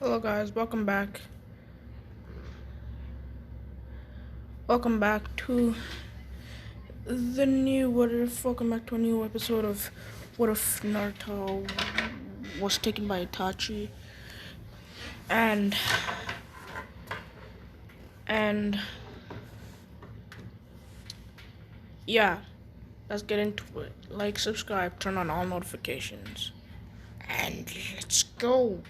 Hello guys, welcome back. Welcome back to welcome back to a new episode of What If Naruto was taken by Itachi. And and yeah, let's get into it. Like, subscribe, turn on all notifications. And let's go.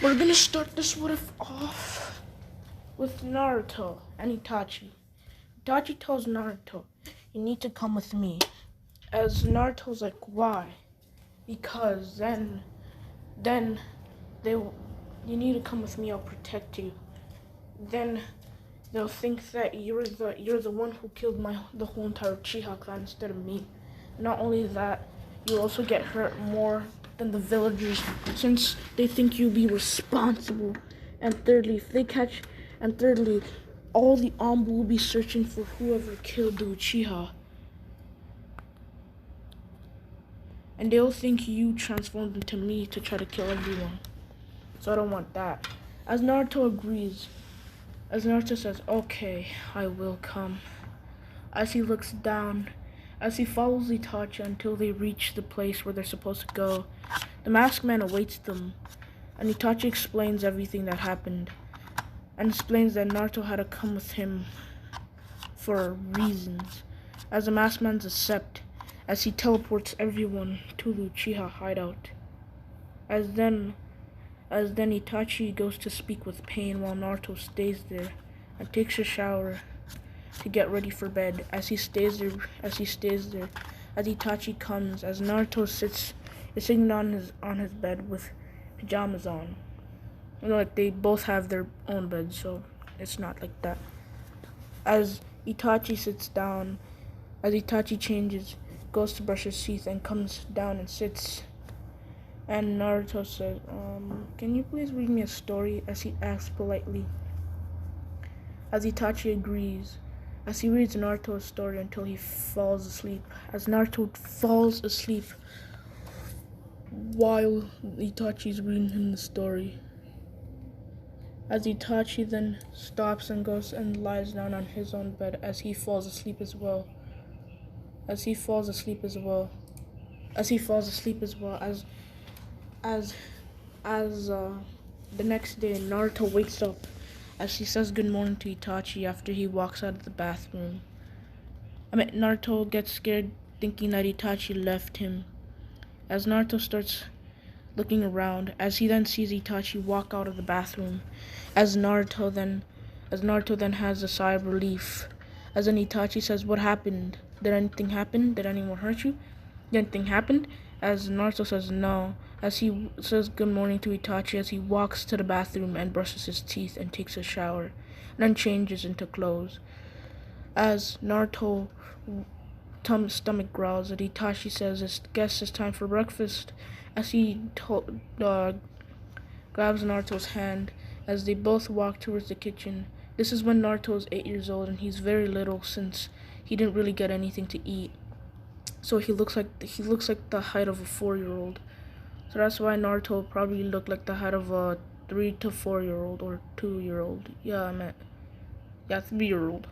We're gonna start this What If off with Naruto and Itachi. Itachi tells Naruto, "You need to come with me." As Naruto's like, "Why?" Because then you need to come with me. I'll protect you. Then they'll think that you're the one who killed the whole entire Uchiha clan instead of me. Not only that, you'll also get hurt more than the villagers since they think you'll be responsible. And thirdly, all the Anbu will be searching for whoever killed the Uchiha. And they'll think you transformed into me to try to kill everyone. So I don't want that. As Naruto says, "Okay, I will come." As he looks down, as he follows Itachi until they reach the place where they're supposed to go, the masked man awaits them, and Itachi explains everything that happened, and explains that Naruto had to come with him for reasons, as the masked man's accept, as he teleports everyone to the Uchiha hideout. As then Itachi goes to speak with Pain while Naruto stays there and takes a shower to get ready for bed. As Itachi comes, as Naruto is sitting on his bed with pajamas on. Like they both have their own bed, so it's not like that. As Itachi sits down, as Itachi changes, goes to brush his teeth and comes down and sits. And Naruto says, "Can you please read me a story?" as he asks politely. As Itachi agrees, as he reads Naruto a story until he falls asleep. As Naruto falls asleep while Itachi's reading him the story. As Itachi then stops and goes and lies down on his own bed as he falls asleep as well. As he falls asleep as well. As the next day, Naruto wakes up as he says good morning to Itachi after he walks out of the bathroom. Naruto gets scared thinking that Itachi left him. As Naruto starts looking around, as he then sees Itachi walk out of the bathroom, as Naruto then has a sigh of relief. As then Itachi says, "What happened? Did anything happen? Did anyone hurt you? Did anything happen?" As Naruto says no, as he says good morning to Itachi as he walks to the bathroom and brushes his teeth and takes a shower, and then changes into clothes. As Naruto stomach growls, and Itachi says, "Guess it's time for breakfast." As he grabs Naruto's hand as they both walk towards the kitchen. This is when Naruto is 8 years old and he's very little since he didn't really get anything to eat. So he looks like the height of a 4-year-old. So that's why Naruto probably looked like the height of a 3 to 4-year-old or 2-year-old. 3-year-old.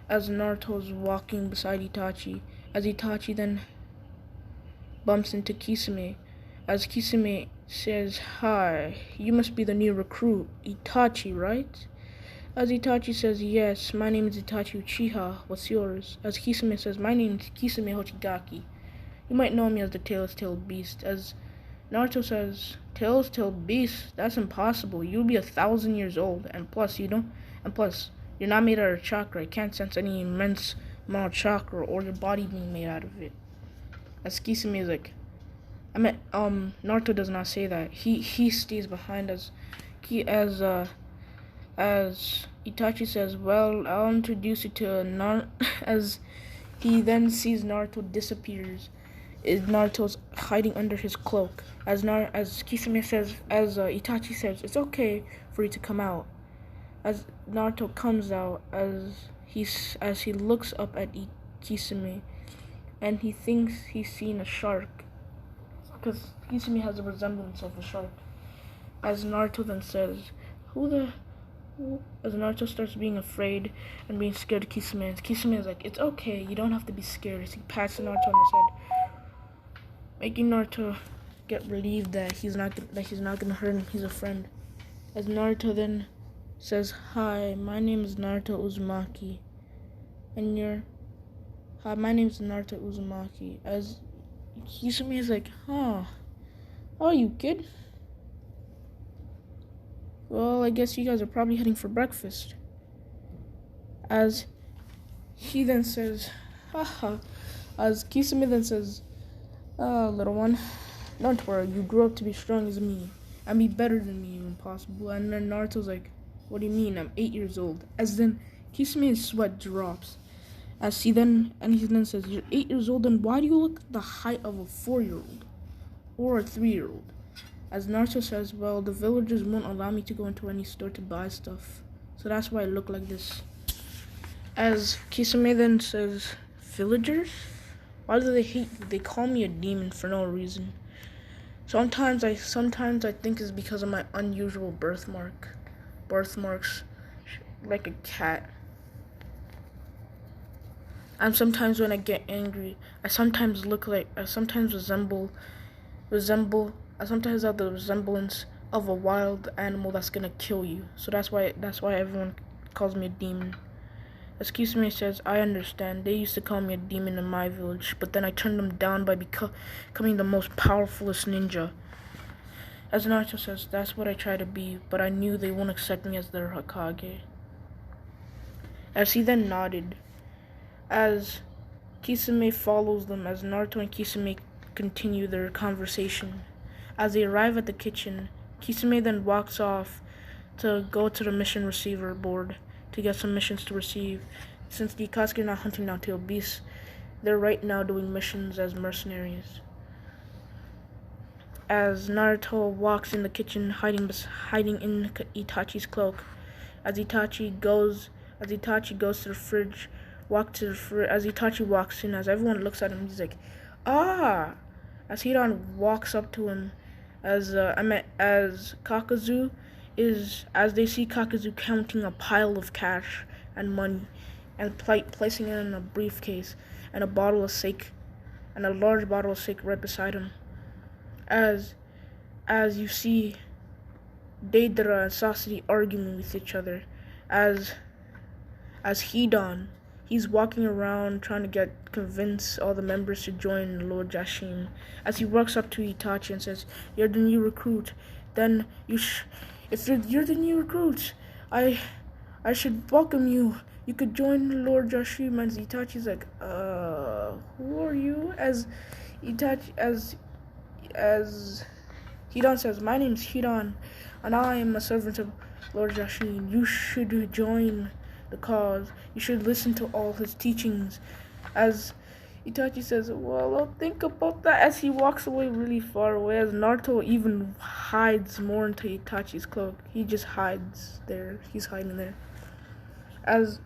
As Naruto's walking beside Itachi, as Itachi then bumps into Kisame, as Kisame says, "Hi, you must be the new recruit, Itachi, right?" As Itachi says, "Yes, my name is Itachi Uchiha. What's yours?" As Kisame says, "My name is Kisame Hochigaki. You might know me as the Tailed Beast." As Naruto says, "Tailed Beast? That's impossible. You'll be 1,000 years old, and plus you're not made out of chakra. I can't sense any immense amount of chakra or your body being made out of it." As Kisame is like, Naruto does not say that. He stays behind as Itachi says, "Well, I'll introduce you to as he then sees Naruto disappears. Naruto's hiding under his cloak. As Kisame says, Itachi says, "It's okay for you to come out." As Naruto comes out, as he looks up at Kisame, and he thinks he's seen a shark. because Kisame has a resemblance of a shark. As Naruto then says, as Naruto starts being afraid and being scared of Kisame, and Kisame is like, it's okay, you don't have to be scared. As he pats Naruto on his head, making Naruto get relieved that he's not gonna hurt him. He's a friend. As Naruto then says, "Hi, my name is Naruto Uzumaki, and hi, my name is Naruto Uzumaki." As Kisame is like, "Huh, how are you, kid? Well, I guess you guys are probably heading for breakfast." As he then says, "Haha," as Kisame then says, little one, don't worry, you grew up to be strong as me, and be better than me when possible." And then Naruto's like, "What do you mean? I'm 8 years old." As then Kisame's sweat drops. He then says, "You're 8 years old, and why do you look the height of a 4-year-old? Or a 3-year-old? As Naruto says, "Well, the villagers won't allow me to go into any store to buy stuff, so that's why I look like this." As Kisame then says, "Villagers? Why do they hate you? They call me a demon for no reason. Sometimes I think it's because of my unusual birthmarks, like a cat. And sometimes when I get angry, I sometimes have the resemblance of a wild animal that's gonna kill you. So that's why everyone calls me a demon." As Kisame says, "I understand. They used to call me a demon in my village, but then I turned them down by becoming the most powerfulest ninja." As Naruto says, "That's what I try to be, but I knew they won't accept me as their Hokage." As he then nodded, as Kisame follows them, as Naruto and Kisame continue their conversation. As they arrive at the kitchen, Kisame then walks off to go to the mission receiver board to get some missions to receive. Since the Akatsuki are not hunting down tail beasts, they're right now doing missions as mercenaries. As Naruto walks in the kitchen, hiding in Itachi's cloak. As Itachi goes to the fridge, as Itachi walks in, as everyone looks at him, he's like, "Ah!" As Hidan walks up to him, as they see Kakuzu counting a pile of cash and money, and placing it in a briefcase, and a large bottle of sake right beside him. As you see Deidara and Sasori arguing with each other, as Hidan, he's walking around trying to convince all the members to join Lord Jashin. As he walks up to Itachi and says, "You're the new recruit. Then if you're the new recruit, I should welcome you. You could join Lord Jashin." And Itachi's like, "Who are you?" As Hidan says, "My name's Hidan, and I am a servant of Lord Jashin. You should join the cause. You should listen to all his teachings." As Itachi says, "Well, I'll think about that," as he walks away really far away, as Naruto even hides more into Itachi's cloak. He just hides there. He's hiding there. As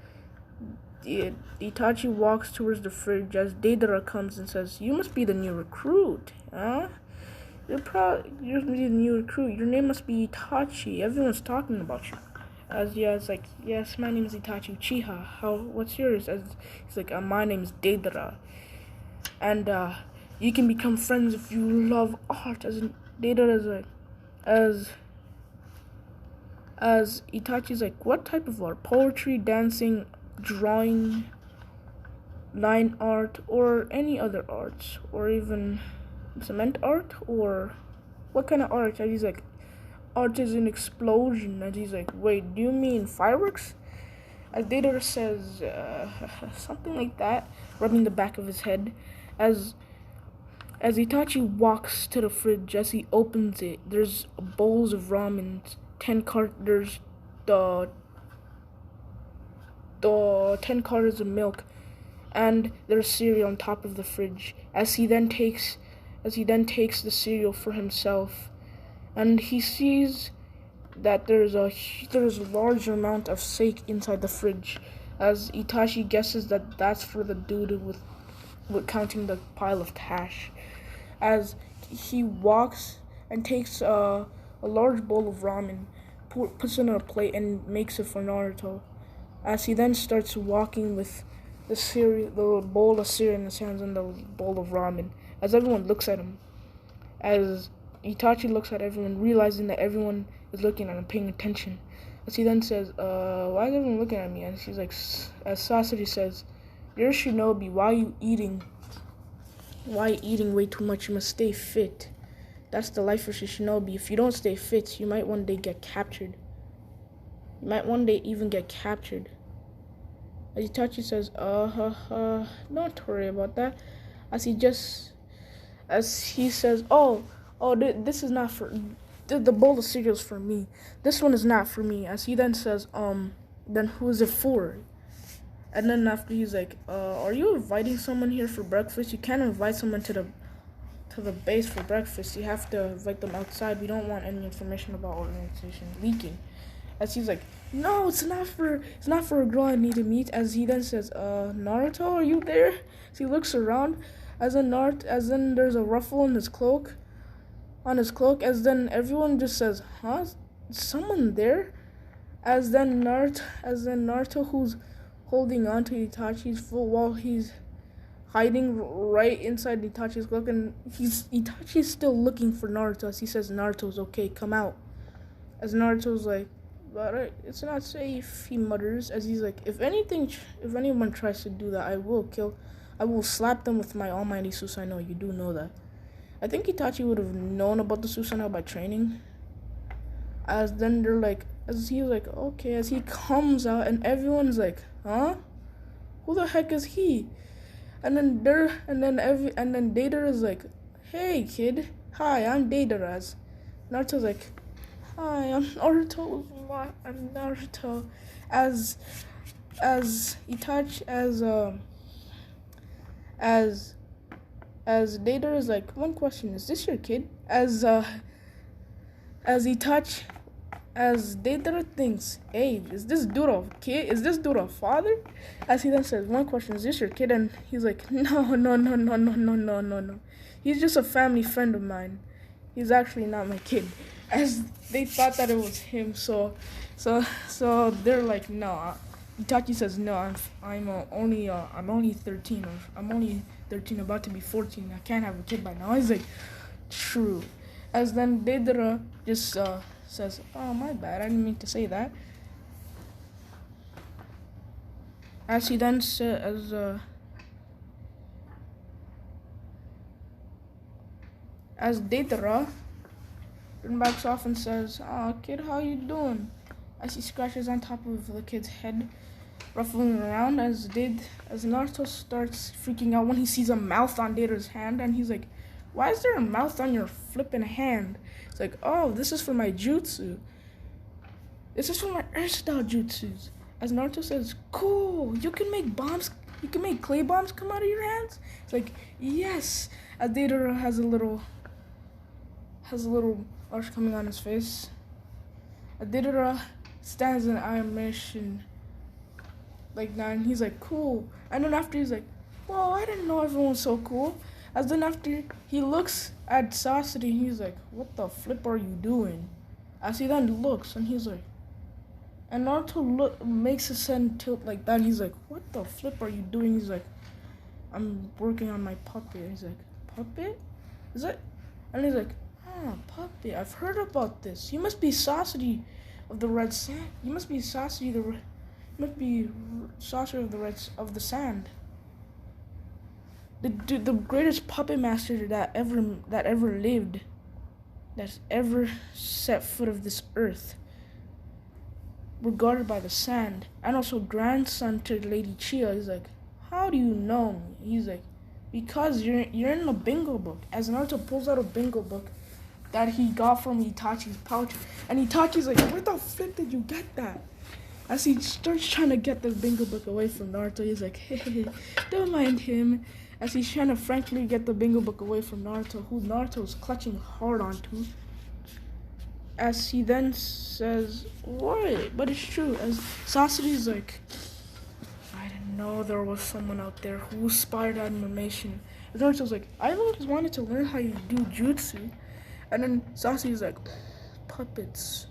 Itachi walks towards the fridge, as Deidara comes and says, "You must be the new recruit, huh? You're the new recruit. Your name must be Itachi. Everyone's talking about you." It's like, "Yes, my name is Itachi Uchiha. What's yours?" As he's like, "My name is Deidara. And you can become friends if you love art." As Deidara is like, as Itachi's like, "What type of art? Poetry, dancing, drawing, line art, or any other arts? Or even cement art? Or what kind of art?" And he's like, "Art is an explosion." And he's like, "Wait, do you mean fireworks?" As Deidara says, something like that, rubbing the back of his head. As Itachi walks to the fridge, as he opens it, there's bowls of ramen, there's the 10 cartons of milk, and there's cereal on top of the fridge. As he then takes the cereal for himself, and he sees that there's a large amount of sake inside the fridge. As Itachi guesses that's for the dude with counting the pile of cash. As he walks and takes a large bowl of ramen, puts it on a plate, and makes it for Naruto. As he then starts walking with the bowl of cereal in his hands and the bowl of ramen, as everyone looks at him, as Itachi looks at everyone, realizing that everyone is looking at him, paying attention. As he then says, why is everyone looking at me? And she's like, as Sasori says, you're a shinobi, why are you eating? Why are you eating way too much? You must stay fit. That's the life of a shinobi. If you don't stay fit, you might one day get captured. You might one day even get captured. As Itachi says, don't worry about that. As he says, this is not for, the bowl of cereal's for me. This one is not for me. As he then says, then who is it for? And then after he's like, are you inviting someone here for breakfast? You can't invite someone to the base for breakfast. You have to invite them outside. We don't want any information about organization leaking. As he's like, no, it's not for a girl I need to meet. As he then says, Naruto, are you there? As he looks around, as then there's a ruffle on his cloak, as then everyone just says, huh? Is someone there? As then Naruto, who's holding on to Itachi's foot while he's hiding right inside Itachi's cloak, and Itachi's still looking for Naruto. As he says, Naruto's okay, come out. As Naruto's like, but it's not safe, he mutters, as he's like, if anyone tries to do that, I will slap them with my almighty Susanoo. You do know that. I think Itachi would have known about the Susanoo by training. As he's like, okay, as he comes out, and everyone's like, huh? Who the heck is he? And then Deidara is like, hey kid, hi, I'm Deidara. As Naruto's like, hi, I'm Naruto. I'm Naruto. As Itachi, as Deidara is like, one question, is this your kid? As Deidara thinks, hey, is this dude a kid? Is this dude a father? As he then says, one question, is this your kid? And he's like, no. He's just a family friend of mine. He's actually not my kid. As they thought that it was him, so they're like, no. Itachi says, no, I'm only 13, or I'm only 13, about to be 14. I can't have a kid by now. He's like, true. As then Deidara just says, oh, my bad, I didn't mean to say that. As he then says, as Deidara backs off and says, oh, kid, how you doing? As he scratches on top of the kid's head, ruffling around, as Naruto starts freaking out when he sees a mouth on Deidara's hand, and he's like, why is there a mouth on your flipping hand? It's like, oh, this is for my jutsu. This is for my earth style jutsus. As Naruto says, cool, you can make clay bombs come out of your hands? It's like, yes. As Deidara has a little arch coming on his face. As Deidara stands in animation like that, and he's like, cool. And then after he's like, whoa, I didn't know everyone was so cool. As then after he looks at Sasori, he's like, what the flip are you doing? As he then looks, and he's like, and Naruto makes his head tilt like that. He's like, what the flip are you doing? He's like, I'm working on my puppet. He's like, puppet? Is it? And he's like, puppet, I've heard about this. You must be Sasori of the Red Sand. You must be Sasori of the Sand. The greatest puppet master that ever lived, that's ever set foot of this earth, regarded by the Sand, and also grandson to Lady Chia. He's like, how do you know me? He's like, because you're in a bingo book. As Naruto pulls out a bingo book that he got from Itachi's pouch, and Itachi's like, where the flip did you get that? As he starts trying to get the bingo book away from Naruto, he's like, hey, don't mind him. As he's trying to frankly get the bingo book away from Naruto, who Naruto's clutching hard onto. As he then says, what? But it's true. As Sasori's like, I didn't know there was someone out there who inspired admiration. And Naruto's like, I always wanted to learn how you do jutsu. And then Sasuke's like, puppets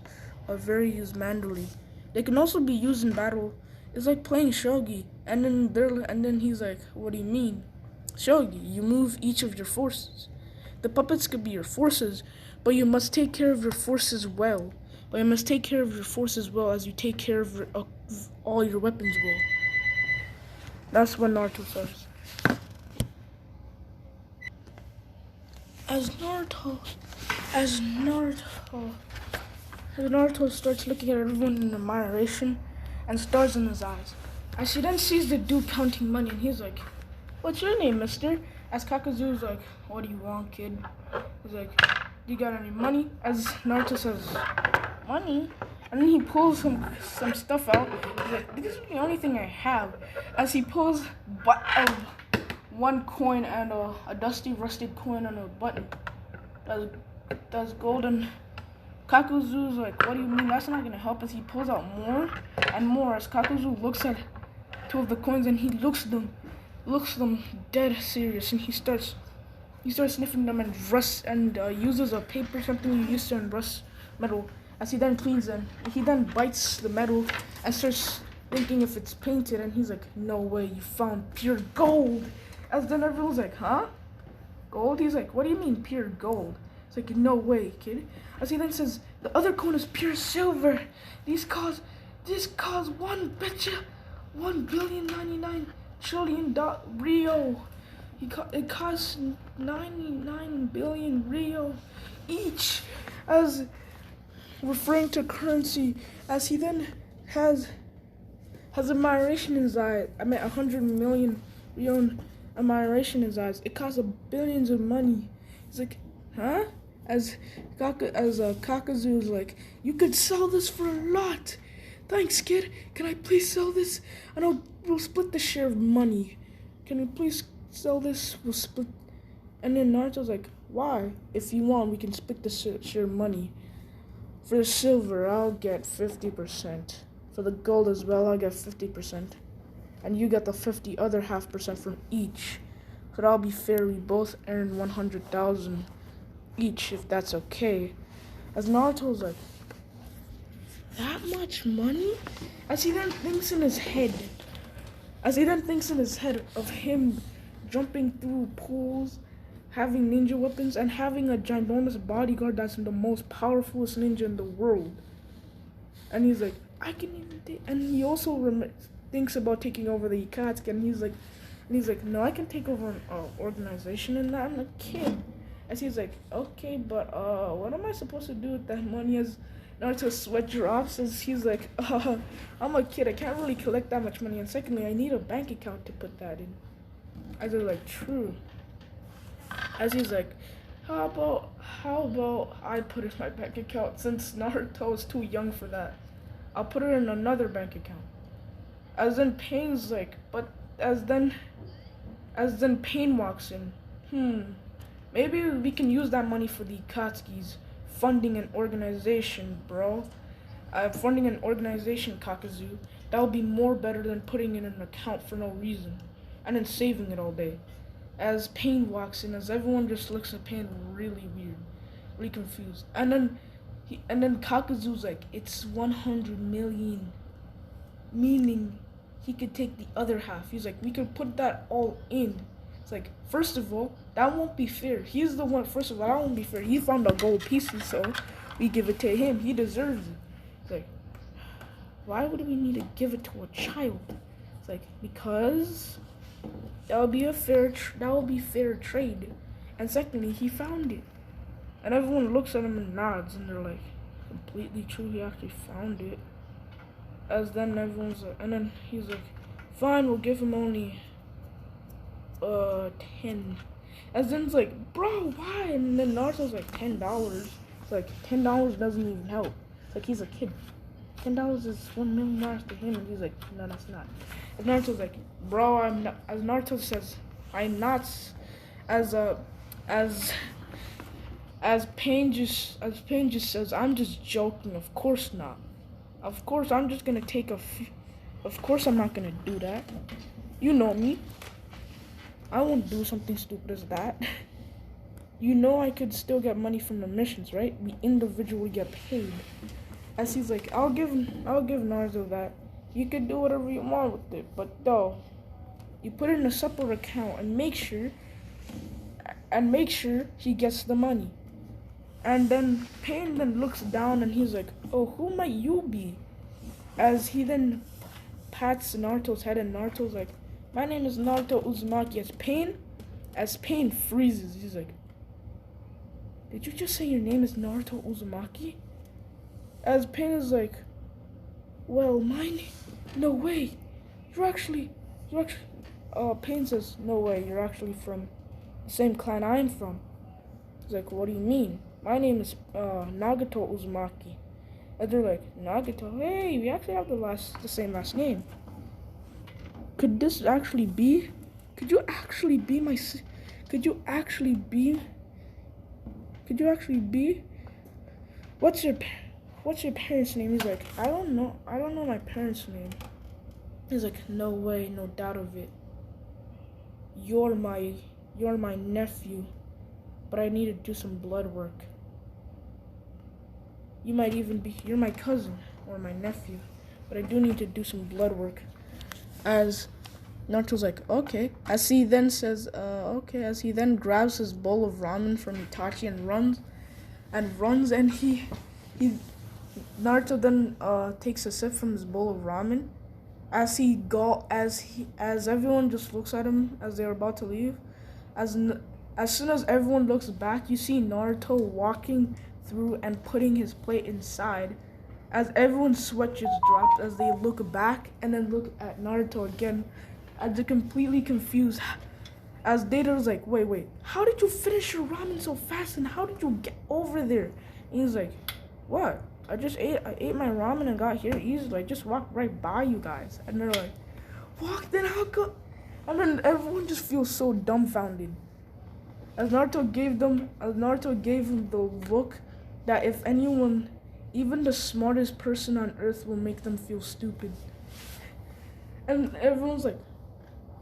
are very used manually. They can also be used in battle. It's like playing shogi. And then he's like, what do you mean? Shogi, you move each of your forces. The puppets could be your forces, but you must take care of your forces well. But you must take care of your forces well as you take care of all your weapons well. That's what Naruto says. As Naruto starts looking at everyone in admiration and stars in his eyes. As he then sees the dude counting money, and he's like, what's your name, mister? As Kakazu's like, what do you want, kid? He's like, do you got any money? As Naruto says, money? And then he pulls some stuff out. He's like, this is the only thing I have. As he pulls one coin and a dusty, rusted coin on a button. That's golden. Kakuzu's like, what do you mean? That's not gonna help. As he pulls out more and more. As Kakuzu looks at two of the coins and he looks them dead serious, and he starts sniffing them and uses a paper, something you use to rust metal. As he then cleans them, he then bites the metal and starts thinking if it's painted, and he's like, no way, you found pure gold. As then everyone's like, huh? Gold? He's like, what do you mean pure gold? It's like, no way, kid. As he then says, the other coin is pure silver. This cause 1,099,000,000,000,000 Rio. It costs 99 billion Rio each, as referring to currency. As he then has admiration in his eyes. 100 million Rio admiration in his eyes. It costs billions of money. He's like, huh? As Kakazu's like, you could sell this for a lot. Thanks, kid. Can I please sell this? I know we'll split the share of money. Can we please sell this? We'll split. And then Naruto's like, why? If you want, we can split the share of money. For the silver, I'll get 50%. For the gold as well, I'll get 50%. And you get the other half percent from each. So that'll be fair. We both earn 100,000 each, if that's okay. As Naruto's like, that much money? As he then thinks in his head of him jumping through pools, having ninja weapons, and having a ginormous bodyguard that's the most powerfulest ninja in the world. And he's like, I can even take, and he also thinks about taking over the Itach, and he's like, no, I can take over an organization, and I'm a kid. As he's like, okay, but what am I supposed to do with that money? As Naruto sweat drops, as he's like, I'm a kid, I can't really collect that much money, and secondly, I need a bank account to put that in. As they're like, true. As he's like, how about I put it in my bank account, since Naruto is too young for that. I'll put it in another bank account. As then Pain's like, but as then Pain walks in. Maybe we can use that money for the Akatsuki's funding an organization, bro. Funding an organization, Kakazu. That would be more better than putting it in an account for no reason, and then saving it all day. As Pain walks in, as everyone just looks at Pain really weird, really confused. And then Kakazu's like, it's 100 million, meaning he could take the other half. He's like, we could put that all in. It's like, first of all, that won't be fair. He's the one, first of all, that won't be fair. He found a gold piece, so we give it to him. He deserves it. It's like, why would we need to give it to a child? It's like, because that would be fair trade. And secondly, he found it. And everyone looks at him and nods, and they're like, completely true, he actually found it. As then everyone's like, and then he's like, fine, we'll give him only 10. As then it's like, bro, why? And then Naruto's like, $10. It's like, $10 doesn't even help. It's like, he's a kid. $10 is $1 million to him, and he's like, no, that's not. And Naruto's like, bro, I'm not. As Naruto says, I'm not. As Pain just says, I'm just joking. Of course not. Of course, I'm just gonna take Of course, I'm not gonna do that. You know me. I won't do something stupid as that. You know I could still get money from the missions, right? We individually get paid. As he's like, I'll give Naruto that. You can do whatever you want with it, but though, you put it in a separate account and make sure he gets the money. And then Pain then looks down and he's like, oh, who might you be? As he then pats Naruto's head and Naruto's like, my name is Naruto Uzumaki. As Pain freezes, he's like, did you just say your name is Naruto Uzumaki? As Pain is like, well, no way. Pain says, no way, you're actually from the same clan I'm from. He's like, what do you mean? My name is Nagato Uzumaki. And they're like, Nagato? Hey, we actually have the same last name. Could this actually be? Could you actually be? What's your parents' name? He's like, I don't know my parents' name. He's like, no way, no doubt of it. You're my nephew, but I need to do some blood work. You're my cousin or my nephew, but I do need to do some blood work. As Naruto's like, okay. As he then says, okay. As he then grabs his bowl of ramen from Itachi and runs, and Naruto then takes a sip from his bowl of ramen. As everyone just looks at him as they're about to leave. As soon as everyone looks back, you see Naruto walking through and putting his plate inside. As everyone's sweat just drops as they look back and then look at Naruto again, as they're completely confused. As Data's like, wait, how did you finish your ramen so fast and how did you get over there? And he's like, what? I ate my ramen and got here easily. I just walked right by you guys. And they're like, walk, then how come? And then everyone just feels so dumbfounded. As Naruto gave him the look that if anyone, even the smartest person on earth, will make them feel stupid. And everyone's like,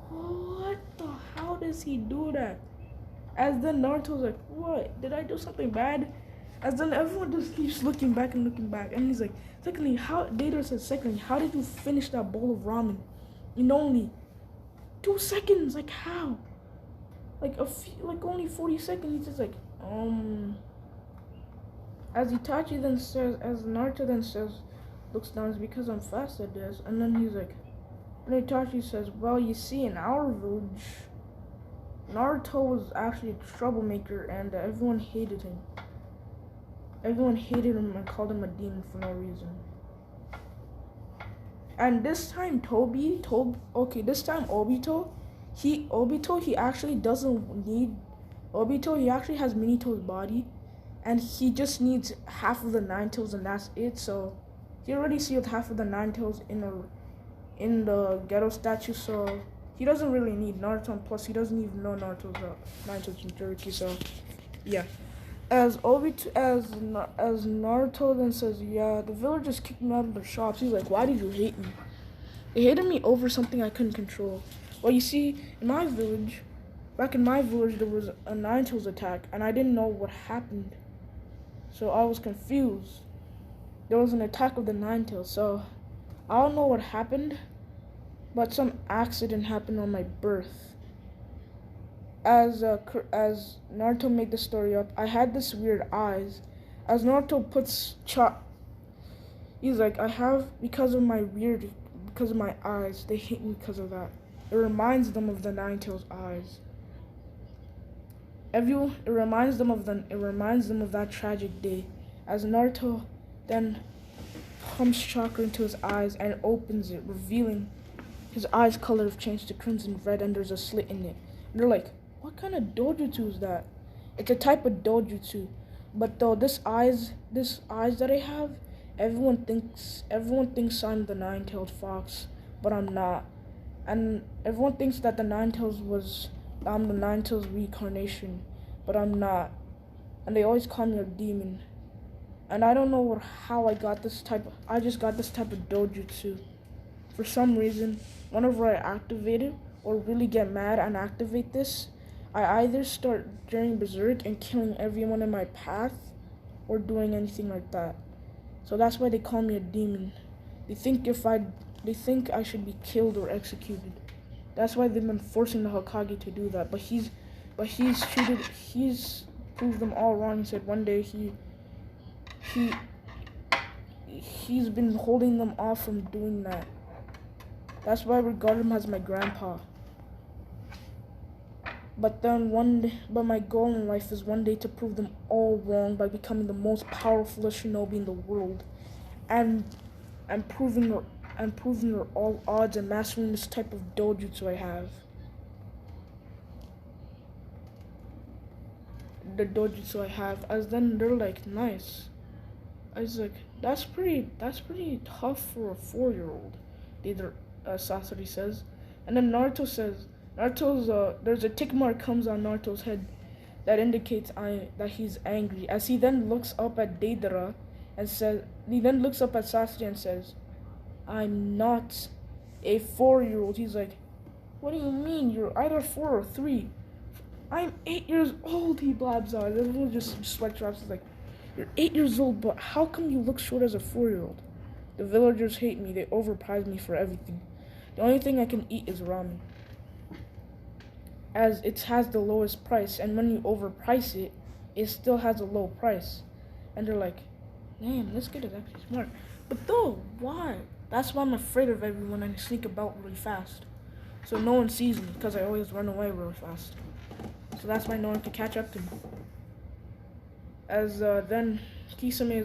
what the hell does he do that? As then Naruto's like, what? Did I do something bad? As then everyone just keeps looking back. And he's like, Data says, how did you finish that bowl of ramen in only 2 seconds? Like, how? Only 40 seconds. He's just like, As Naruto then says, looks down, it's because I'm fast at this. And then he's like, and Itachi says, well, you see, in our village, Naruto was actually a troublemaker and everyone hated him. Everyone hated him and called him a demon for no reason. And this time Obito, he actually doesn't need Obito, he actually has Minito's body and he just needs half of the Nine Tails and that's it. So he already sealed half of the Nine Tails in the ghetto statue, so he doesn't really need Naruto, and plus he doesn't even know Naruto's Nine Tails Jinchuriki, so yeah. As Naruto then says, yeah, the villagers kicked me out of their shops. He's like, why did you hate me? They hated me over something I couldn't control. Well, you see, back in my village, there was a Nine Tails attack, and I didn't know what happened. So I was confused. There was an attack of the Nine Tails, so I don't know what happened, but some accident happened on my birth. As Naruto made the story up, I had this weird eyes. As Naruto he's like, because of my eyes, they hate me because of that. It reminds them of the Nine Tails eyes. It reminds them of that tragic day. As Naruto then pumps chakra into his eyes and opens it, revealing his eyes' color have changed to crimson red and there's a slit in it. And they're like, what kind of dojutsu is that? It's a type of dojutsu. But though this eyes that I have, everyone thinks I'm the Nine-Tailed Fox, but I'm not. And everyone thinks that I'm the Nine-Tails reincarnation, but I'm not. And they always call me a demon. And I don't know how I got this I just got this type of dojutsu. For some reason, whenever I activate it, or really get mad and activate this, I either start turning berserk and killing everyone in my path or doing anything like that. So that's why they call me a demon. They think I should be killed or executed. That's why they've been forcing the Hokage to do that. But he's proved them all wrong. He said one day he's been holding them off from doing that. That's why I regard him as my grandpa. But my goal in life is one day to prove them all wrong by becoming the most powerful shinobi in the world, and proving her all odds and mastering this type of dojutsu I have. The dojutsu I have, as then they're like, nice. I was like, that's pretty tough for a 4-year-old. Sasori says, and then Naruto says, there's a tick mark comes on Naruto's head that indicates that he's angry. As he then looks up at Deidara and says, he then looks up at Sasori and says, I'm not a 4-year-old. He's like, what do you mean? You're either 4 or 3. I'm 8 years old, he blabs out. Everyone just sweat drops. He's like, you're 8 years old, but how come you look short as a 4-year-old? The villagers hate me. They overprice me for everything. The only thing I can eat is ramen, as it has the lowest price, and when you overprice it, it still has a low price. And they're like, damn, this kid is actually smart. But though, why? That's why I'm afraid of everyone and I sneak about really fast. So no one sees me, because I always run away really fast. So that's why no one can catch up to me. As then Kisame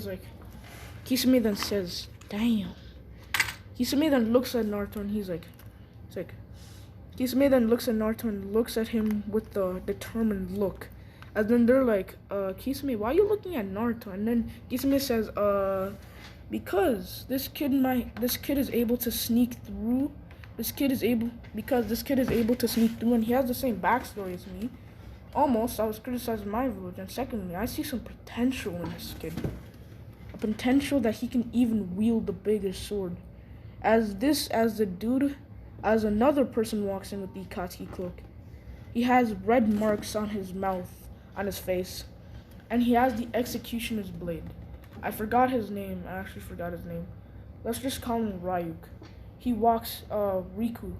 then says, damn. Kisame then looks at Naruto and Kisame then looks at Naruto and looks at him with the determined look. And then they're like, Kisame, why are you looking at Naruto? And then Kisame says, because this kid is able to sneak through. This kid is able to sneak through, and he has the same backstory as me. Almost, I was criticizing my village, and secondly, I see some potential in this kid. A potential that he can even wield the biggest sword. As another person walks in with the Ikatsuki cloak. He has red marks on his mouth, on his face, and he has the executioner's blade. I actually forgot his name. Let's just call him Ryuk. He walks, Riku.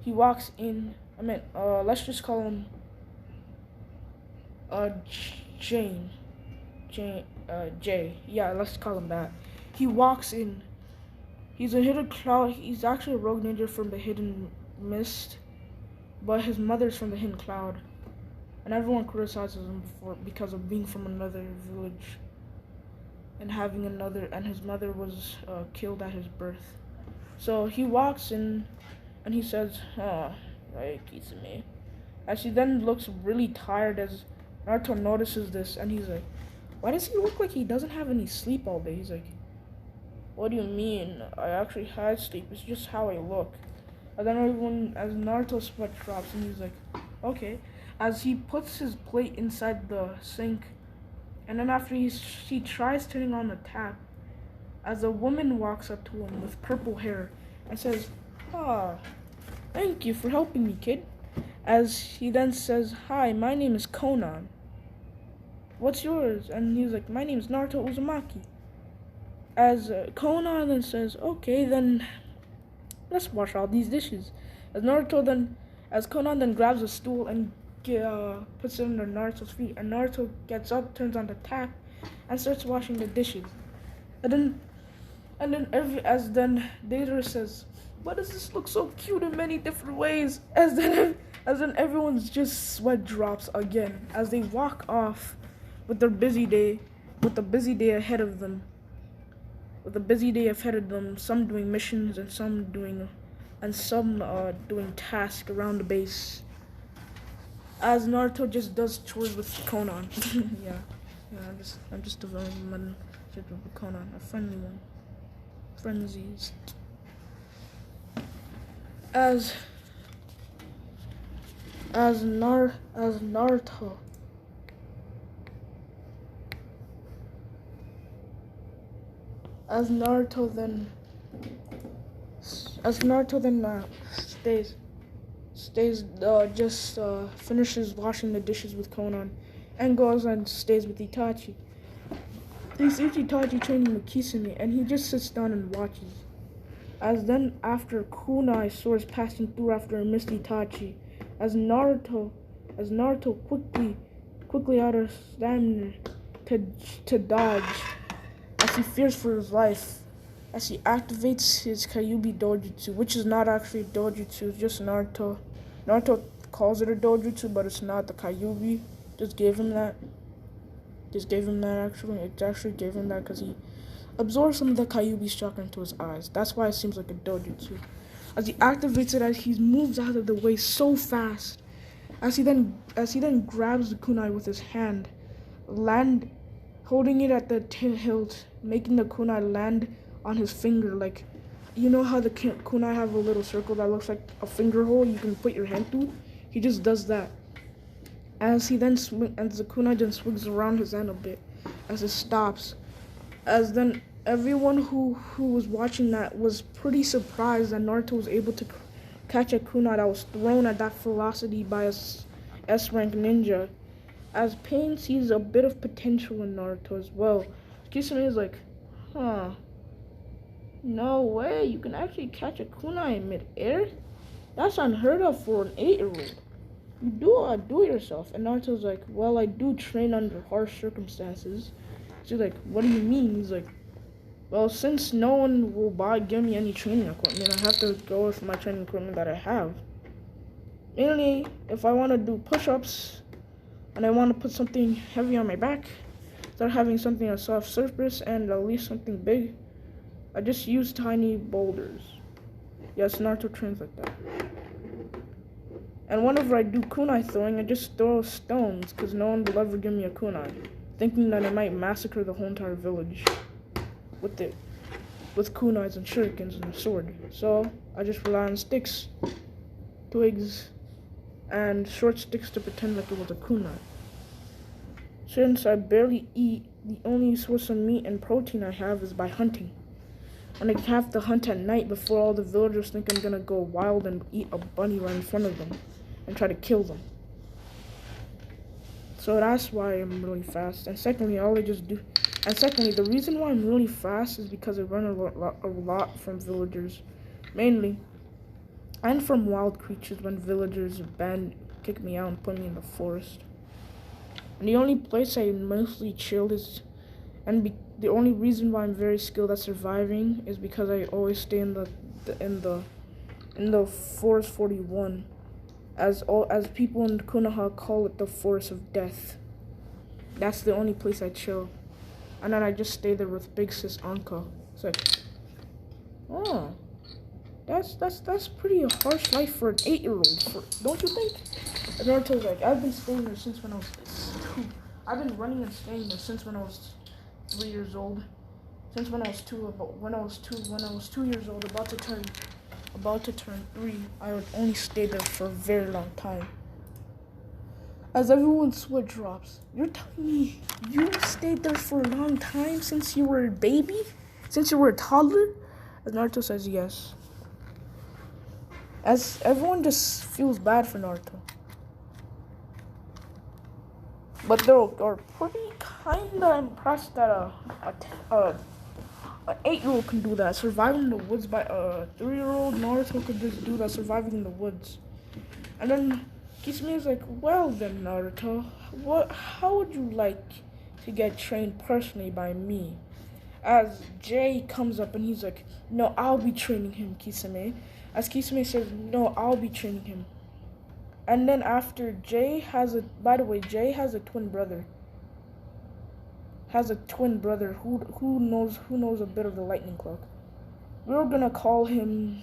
He walks in, let's just call him, Jay. Yeah, let's call him that. He walks in. He's a hidden cloud. He's actually a rogue ninja from the hidden mist, but his mother's from the hidden cloud, and everyone criticizes him because of being from another village and his mother was killed at his birth. So he walks in and he says, right, Kisame. As he then looks really tired as Naruto notices this, and he's like, why does he look like he doesn't have any sleep all day? He's like, what do you mean? I actually had sleep. It's just how I look. And then as Naruto's sweat drops, and he's like, okay. As he puts his plate inside the sink, and then after he tries turning on the tap, as a woman walks up to him with purple hair and says, thank you for helping me, kid. As he then says, hi, my name is Conan. What's yours? And he's like, my name is Naruto Uzumaki. As Conan then says, okay, then let's wash all these dishes. As Conan then grabs a stool and puts it under Naruto's feet, and Naruto gets up, turns on the tap, and starts washing the dishes. And then Deidara says, why does this look so cute in many different ways? As then everyone's just sweat drops again as they walk off with the busy day ahead of them. Some doing missions and some doing tasks around the base. As Naruto just does chores with Conan. yeah, I'm just developing my relationship with Conan, a friendly one. Frenzies. As Naruto then finishes washing the dishes with Conan and goes and stays with Itachi. He sees Itachi training with Kisame and he just sits down and watches. As then after kunai swords passing through after a missed Itachi, as Naruto quickly out of stamina to dodge, as he fears for his life, as he activates his Kyuubi dojutsu, which is not actually a dojutsu, it's just Naruto. Naruto calls it a dojutsu, but it's not. The Kyuubi just gave him that. Actually. It actually gave him that because he absorbs some of the Kyuubi's chakra into his eyes. That's why it seems like a dojutsu. As he activates it, as he moves out of the way so fast, as he then grabs the kunai with his hand, holding it at the hilt, making the kunai land on his finger. Like, you know how the kunai have a little circle that looks like a finger hole you can put your hand through? He just does that. As the kunai then swings around his hand a bit, as it stops. As then everyone who was watching that was pretty surprised that Naruto was able to catch a kunai that was thrown at that velocity by a S-rank ninja. As Pain sees a bit of potential in Naruto as well, Kisame is like, no way, you can actually catch a kunai in mid-air? That's unheard of for an 8-year-old. You do it yourself. And Naruto's like, well, I do train under harsh circumstances. She's like, what do you mean? He's like, well, since no one will give me any training equipment, I have to go with my training equipment that I have. Mainly, if I want to do push-ups and I want to put something heavy on my back, instead of having something on a soft surface and at least something big, I just use tiny boulders. Yes, Naruto trains like that. And whenever I do kunai throwing, I just throw stones because no one will ever give me a kunai, thinking that I might massacre the whole entire village with kunais and shurikens and a sword. So I just rely on sticks, twigs, and short sticks to pretend like it was a kunai. Since I barely eat, the only source of meat and protein I have is by hunting. And I have to hunt at night before all the villagers think I'm gonna go wild and eat a bunny right in front of them and try to kill them. So that's why I'm really fast. And secondly, the reason why I'm really fast is because I run a lot from villagers, mainly, and from wild creatures when villagers kick me out and put me in the forest. And the only place I mostly chill is, the only reason why I'm very skilled at surviving is because I always stay in the Forest 41, as people in Konoha call it, the Forest of Death. That's the only place I chill, and then I just stay there with Big Sis Anka. It's like, oh, that's pretty harsh life for an 8-year-old. Don't you think? And Naruto's like, I've been staying there since when I was 2. I've been running and staying there since when I was 3 years old. Since when I was 2 years old, about to turn 3, I would only stay there for a very long time. As everyone's sweat drops, you're telling me you stayed there for a long time since you were a baby? Since you were a toddler? As Naruto says yes. As everyone just feels bad for Naruto. But they're pretty kinda impressed that an 8-year-old can do that. Surviving in the woods by a 3-year-old, Naruto could just do that, surviving in the woods. And then Kisame is like, well then, Naruto, how would you like to get trained personally by me? As Jay comes up and he's like, no, I'll be training him, Kisame. As Kisame says, no, I'll be training him. And then after Jay has a twin brother. Who knows a bit of the lightning cloak. We're gonna call him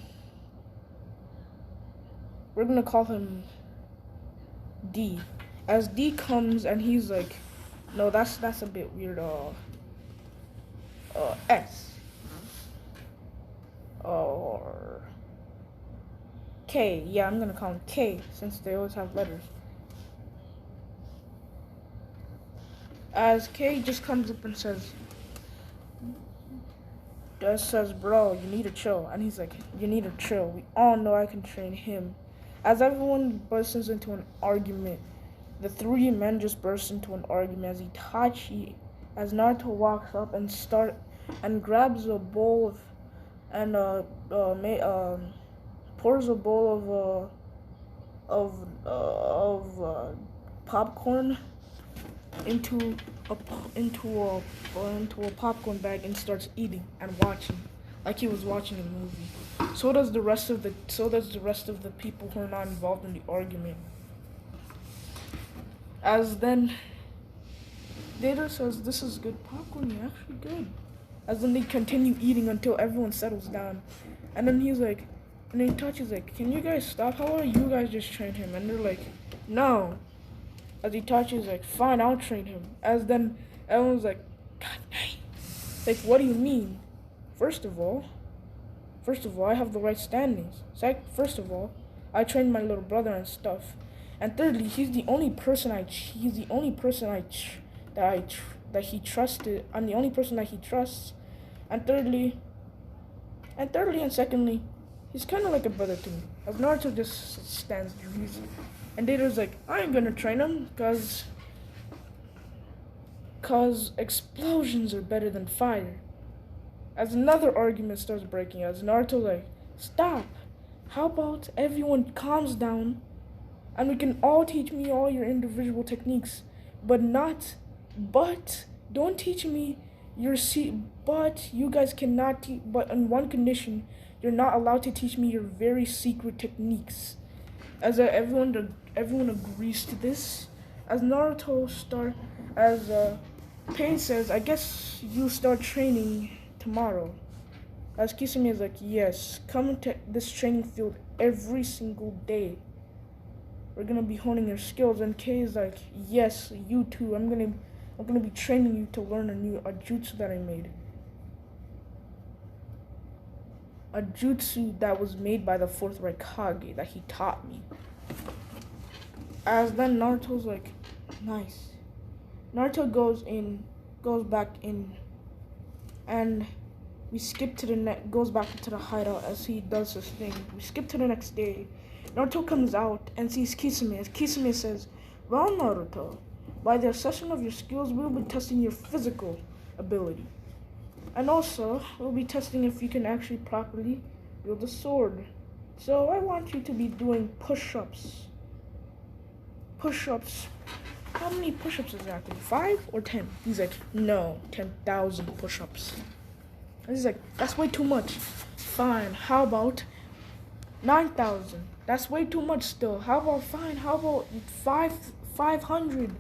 D. As D comes and he's like, no, that's a bit weird. S. Or K. Yeah, I'm gonna call him K since they always have letters. As K just comes up and says, bro, you need to chill. And he's like, you need to chill. We all know I can train him. As everyone bursts into an argument, the three men just burst into an argument as Naruto walks up and grabs a bowl and pours a bowl of popcorn into a popcorn bag and starts eating and watching like he was watching a movie. So does the rest of the people who are not involved in the argument. As then Data says, "This is good popcorn, you're actually good." As then they continue eating until everyone settles down. And then Itachi's like, "Can you guys stop? How about you guys just train him?" And they're like, "No." As Itachi's like, "Fine, I'll train him." As then everyone's like, "God dang." Like, what do you mean? First of all, I have the right standings. First of all, I trained my little brother and stuff. And thirdly, he's the only person that he trusted. I'm the only person that he trusts. And thirdly and secondly, he's kind of like a brother to me. As Naruto just stands reason. And Data's like, "I ain't gonna train him, cause explosions are better than fire." As another argument starts breaking out, Naruto's like, "Stop! How about everyone calms down, and we can all teach me all your individual techniques, but don't teach me but you guys cannot teach, but on one condition, you're not allowed to teach me your very secret techniques." As everyone agrees to this, as Pain says, "I guess you start training tomorrow." As Kisame is like, "Yes, come to this training field every single day. We're gonna be honing your skills." And Kay is like, "Yes, you too. I'm gonna be training you to learn a jutsu that I made. A jutsu that was made by the fourth Raikage that he taught me." As then Naruto's like, "Nice." Naruto goes back in, and we skip to goes back into the hideout as he does his thing. We skip to the next day. Naruto comes out and sees Kisame. As Kisame says, "Well, Naruto, by the assessment of your skills, we'll be testing your physical ability. And also, we'll be testing if you can actually properly wield a sword. So I want you to be doing push-ups." Push-ups. How many push-ups exactly? 5 or 10? He's like, "No, 10,000 push-ups." And he's like, "That's way too much." "Fine, how about 9,000? That's way too much still. How about 500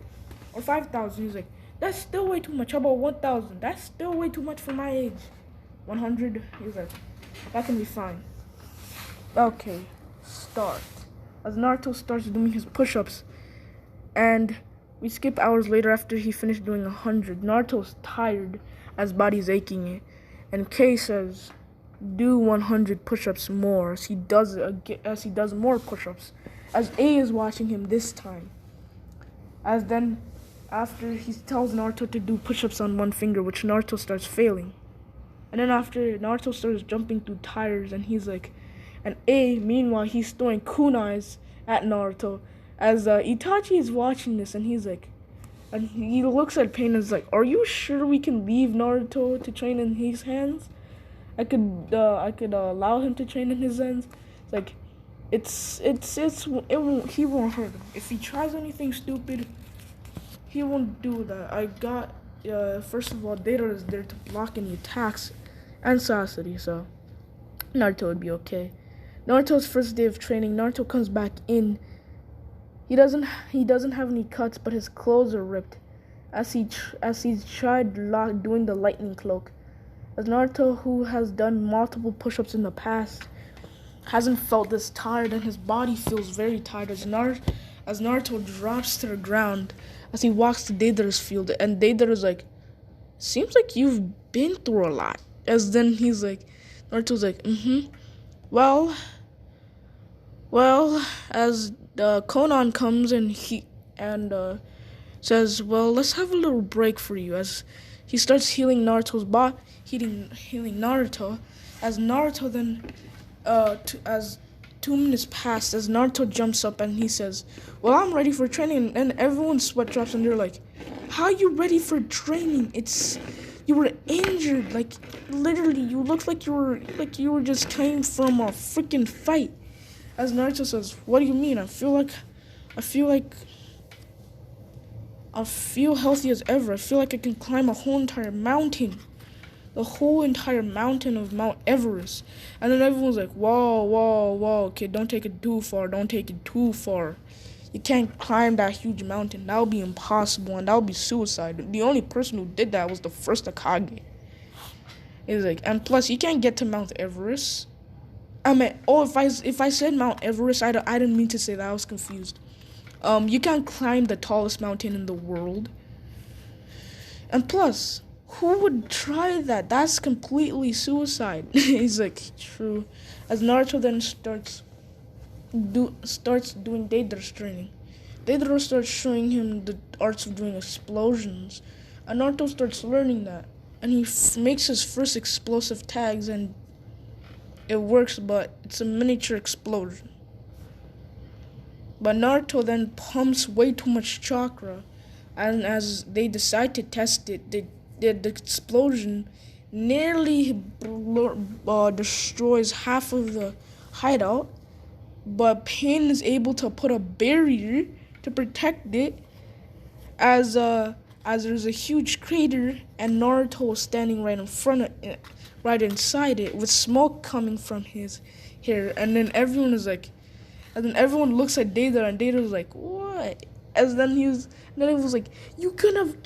or 5,000? He's like, "That's still way too much. How about 1,000? That's still way too much for my age." 100? He's like, "That can be fine." Okay, start. As Naruto starts doing his push-ups, and we skip hours later after he finished doing 100. Naruto's tired as body's aching, and Kay says, "Do 100 push-ups more," as he does more push-ups, as A is watching him this time. As then, after he tells Naruto to do push-ups on one finger, which Naruto starts failing. And then after, Naruto starts jumping through tires, and he's like, and A, meanwhile, he's throwing kunais at Naruto, as Itachi is watching this, and he's like, and he looks at Pain and is like, "Are you sure we can leave Naruto to train in his hands? I could allow him to train in his hands." It's like, he won't hurt him. If he tries anything stupid, he won't do that. First of all, Data is there to block any attacks and Sasori, so Naruto would be okay. Naruto's first day of training, Naruto comes back in. He doesn't have any cuts, but his clothes are ripped, as he tried doing the lightning cloak. As Naruto, who has done multiple push-ups in the past, hasn't felt this tired, and his body feels very tired. As Naruto drops to the ground, as he walks to Deidara's field, and Deidara's like, "Seems like you've been through a lot." As then Naruto's like, Well, as Conan comes and says, "Well, let's have a little break for you." As he starts healing Naruto's healing Naruto, as Naruto then to 2 minutes pass as Naruto jumps up and he says, "Well, I'm ready for training." And everyone's sweat drops and they're like, "How are you ready for training? You were injured. Like literally, you looked like you were just came from a freaking fight." As Naruto says, "What do you mean? I feel healthy as ever. I feel like I can climb a whole entire mountain." The whole entire mountain of Mount Everest. And then everyone's like, "Whoa, whoa, whoa, kid, don't take it too far. Don't take it too far. You can't climb that huge mountain. That would be impossible, and that would be suicide." The only person who did that was the first Hokage. He's like, and plus, you can't get to Mount Everest. I mean, if I said Mount Everest, I didn't mean to say that. I was confused. You can't climb the tallest mountain in the world. And plus, who would try that? That's completely suicide. He's like, true. As Naruto then starts doing Deidara's training. Deidara starts showing him the arts of doing explosions. And Naruto starts learning that. And he makes his first explosive tags and it works, but it's a miniature explosion. But Naruto then pumps way too much chakra. And as they decide to test it, the explosion nearly destroys half of the hideout, but Pain is able to put a barrier to protect it as there's a huge crater and Naruto is standing right in front of it, right inside it with smoke coming from his hair. And then everyone looks at Deidara and Deidara's like, "What?" Then it was like, you could have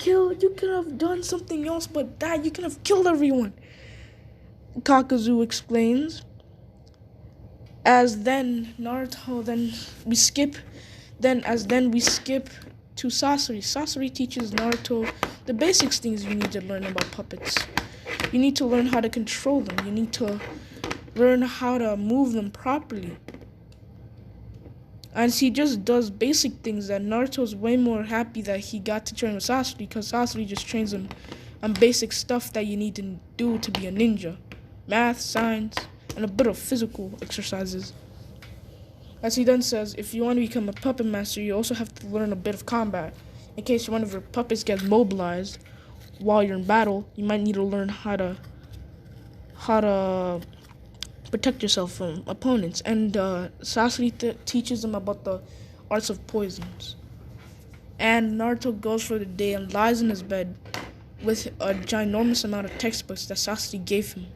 done something else but that. You could have killed everyone," Kakazu explains. As then Naruto, we skip to Sasori. Sasori teaches Naruto the basics things you need to learn about puppets. You need to learn how to control them. You need to learn how to move them properly. And he just does basic things that Naruto's way more happy that he got to train with Sasori, because Sasori just trains him on basic stuff that you need to do to be a ninja. Math, science, and a bit of physical exercises. As he then says, if you want to become a puppet master, you also have to learn a bit of combat. In case one of your puppets gets mobilized while you're in battle, you might need to learn how to protect yourself from opponents. And Sasori teaches him about the arts of poisons. And Naruto goes for the day and lies in his bed with a ginormous amount of textbooks that Sasori gave him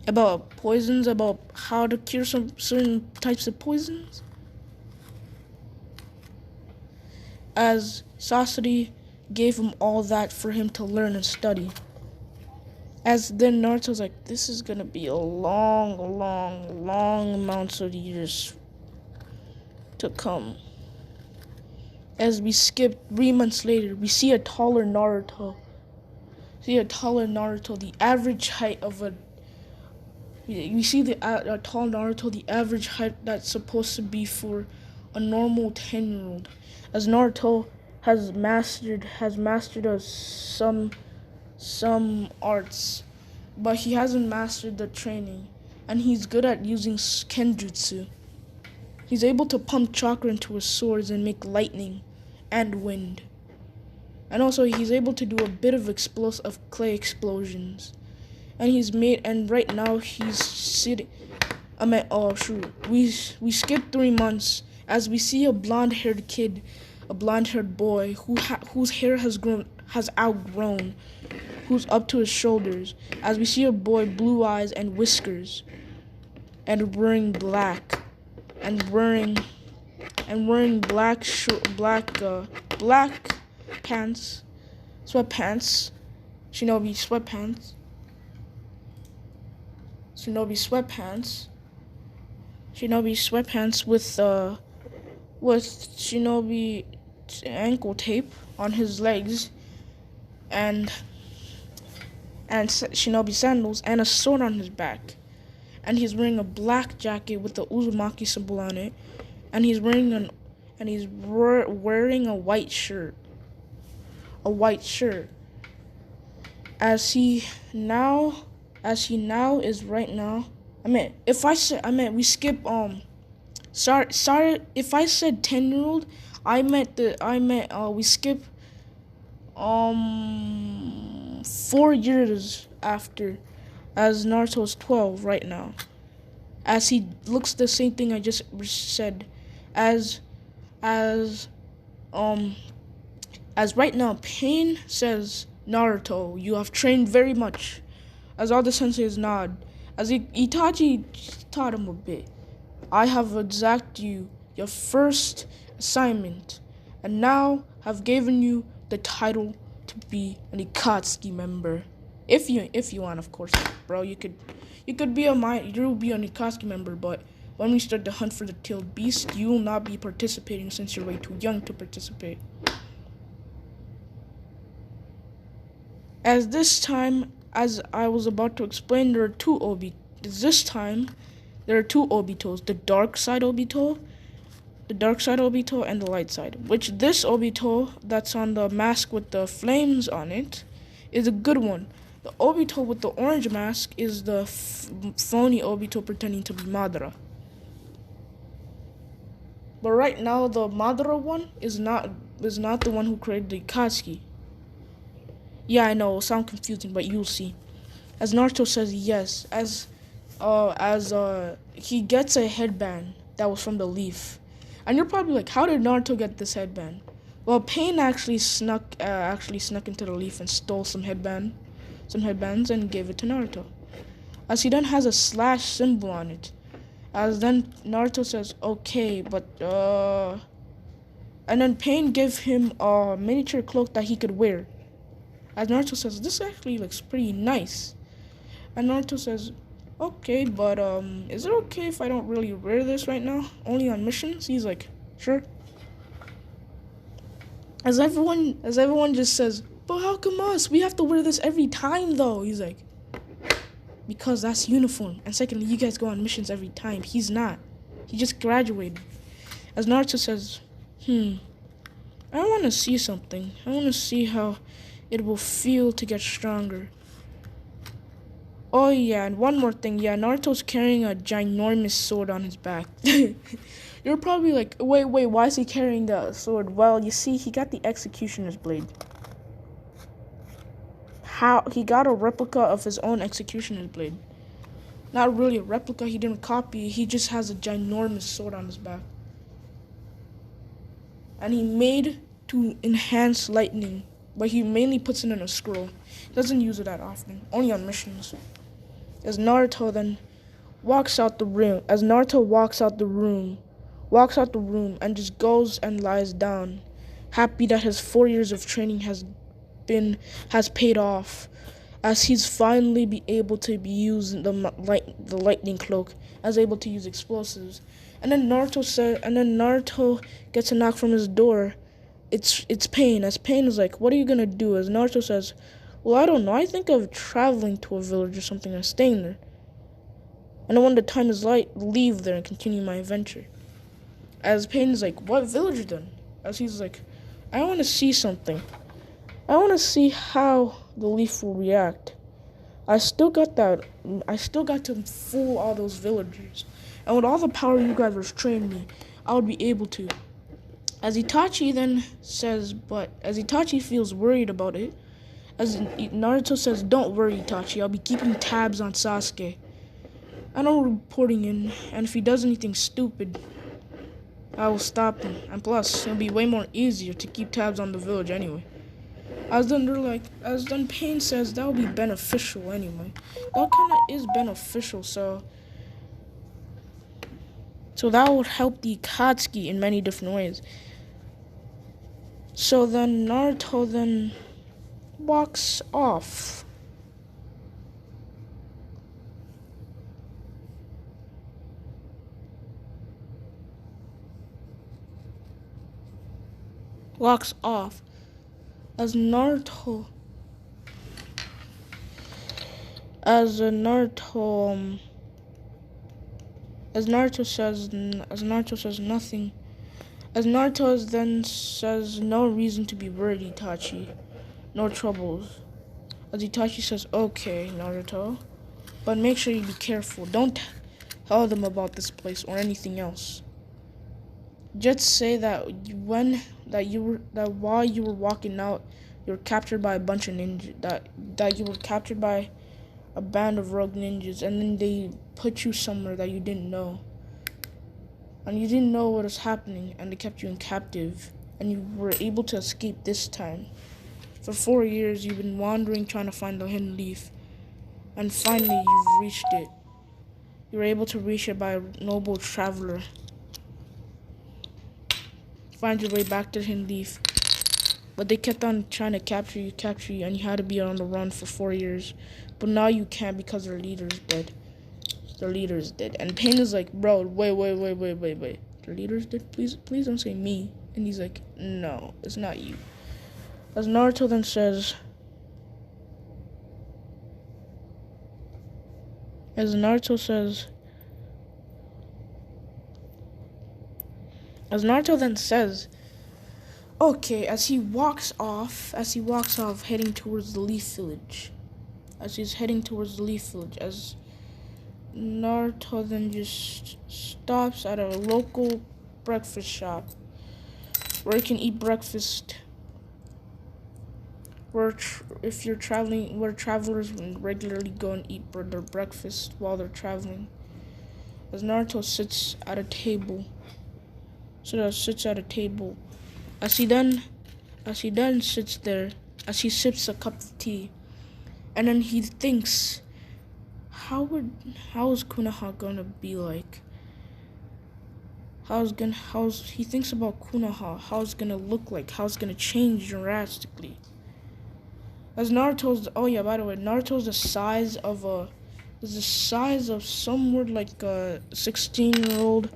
about poisons, about how to cure some certain types of poisons. As Sasori gave him all that for him to learn and study. As then Naruto's like, this is gonna be a long amounts of years to come. As we skip 3 months later, we see a taller Naruto. The average height of a tall Naruto, the average height that's supposed to be for a normal 10-year-old. As Naruto has mastered some arts, but he hasn't mastered the training, and he's good at using kenjutsu. He's able to pump chakra into his swords and make lightning and wind. And also he's able to do a bit of clay explosions. And right now he's sitting. We skip 3 months as we see a blonde-haired boy whose hair has outgrown, who's up to his shoulders. As we see a boy, blue eyes and whiskers, and wearing black pants, sweatpants, shinobi sweatpants with shinobi ankle tape on his legs, and shinobi sandals and a sword on his back. And he's wearing a black jacket with the Uzumaki symbol on it, and he's wearing a white shirt. As he now is right now, we skip sorry if I said 10-year-old, we skip 4 years after, as Naruto's 12 right now, as he looks the same thing I just said, as as um as right now Pain says, Naruto, you have trained very much, as all the senseis nod, as Itachi taught him a bit. I have exacted you your first assignment, and now have given you the title to be an Akatsuki member. If you want, of course, bro. You'll be an Akatsuki member, but when we start the hunt for the tailed beast, you will not be participating since you're way too young to participate. As I was about to explain, there are two Obitos, the dark side Obito and the light side. Which this Obito that's on the mask with the flames on it is a good one. The Obito with the orange mask is the phony Obito pretending to be Madara. But right now, the Madara one is not the one who created the Akatsuki. Yeah, I know, it'll sound confusing, but you'll see. As Naruto says yes, as he gets a headband that was from the leaf. And you're probably like, how did Naruto get this headband? Well, Pain actually snuck into the leaf and stole some headbands and gave it to Naruto. As he then has a slash symbol on it. As then Naruto says, okay, but and then Pain gave him a miniature cloak that he could wear. As Naruto says, this actually looks pretty nice. And Naruto says, okay, but is it okay if I don't really wear this right now? Only on missions? He's like, sure. As everyone just says, but how come us? We have to wear this every time though. He's like, because that's uniform. And secondly, you guys go on missions every time. He's not. He just graduated. As Naruto says, I want to see something. I want to see how it will feel to get stronger. Oh yeah, and one more thing. Yeah, Naruto's carrying a ginormous sword on his back. You're probably like, wait, why is he carrying the sword? Well, you see, he got the executioner's blade. How? He got a replica of his own executioner's blade. Not really a replica, he didn't copy. He just has a ginormous sword on his back. And he made to enhance lightning, but he mainly puts it in a scroll. He doesn't use it that often, only on missions. As Naruto then walks out the room, and just goes and lies down, happy that his 4 years of training has paid off, as he's finally be able to use the lightning cloak, as able to use explosives. And then Naruto gets a knock from his door. It's Pain. As Pain is like, what are you gonna do? As Naruto says, well, I don't know. I think of traveling to a village or something and staying there. And then when the time is light, leave there and continue my adventure. As Pain is like, what village then? As he's like, I want to see something. I want to see how the leaf will react. I still got to fool all those villagers. And with all the power you guys have trained me, I would be able to. As Itachi then says, but as Itachi feels worried about it, as Naruto says, don't worry, Itachi, I'll be keeping tabs on Sasuke. And I'm reporting in, and if he does anything stupid, I will stop him. And plus, it'll be way more easier to keep tabs on the village anyway. As then Pain says, that will be beneficial anyway. That kind of is beneficial, so that would help the Akatsuki in many different ways. So then Naruto then walks off. As Naruto says nothing. As Naruto then says, no reason to be worried, Itachi. No troubles. As Itachi says, okay, Naruto. But make sure you be careful. Don't tell them about this place or anything else. Just say that while you were walking out, you were captured by a bunch of ninjas. That you were captured by a band of rogue ninjas, and then they put you somewhere that you didn't know, and you didn't know what was happening, and they kept you in captive, and you were able to escape this time. For 4 years, you've been wandering trying to find the hidden leaf, and finally you've reached it. You were able to reach it by a noble traveler. Find your way back to the hidden leaf. But they kept on trying to capture you, and you had to be on the run for 4 years. But now you can't because their leader's dead. Their leader's dead. And Pain is like, bro, wait. Their leader's dead? Please don't say me. And he's like, no, it's not you. As Naruto then says, okay, as he walks off, heading towards the Leaf Village. As Naruto then just stops at a local breakfast shop where you can eat breakfast. Where travelers regularly go and eat their breakfast while they're traveling. As Naruto sits at a table. As he then sits there, as he sips a cup of tea, and then he thinks, how is Konoha gonna be like? He thinks about Konoha, how it's gonna look like, how it's gonna change drastically. As Naruto's the size of somewhere like a 16-year-old,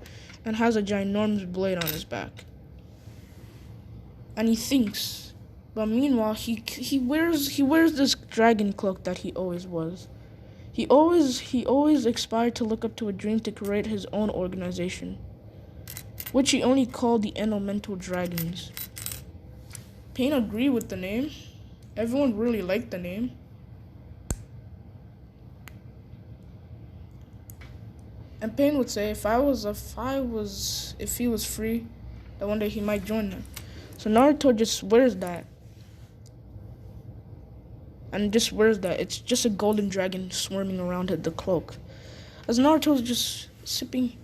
and has a ginormous blade on his back. And he thinks, but meanwhile he wears this dragon cloak that he always was. He always aspired to look up to a dream to create his own organization, which he only called the Elemental Dragons. Pain agreed with the name. Everyone really liked the name. And Pain would say if he was free, that one day he might join them. So Naruto just wears that. It's just a golden dragon swarming around the cloak. As Naruto's just sipping.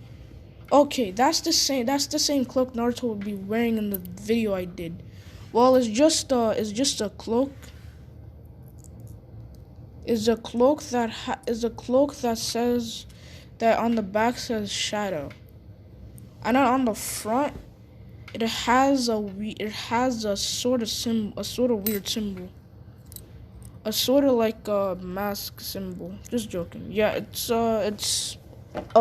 Okay, that's the same cloak Naruto would be wearing in the video I did. Well, it's just a cloak. Is a cloak that says that on the back says shadow, and then on the front it has a sort of weird symbol, a sort of like a mask symbol. Just joking. Yeah, it's a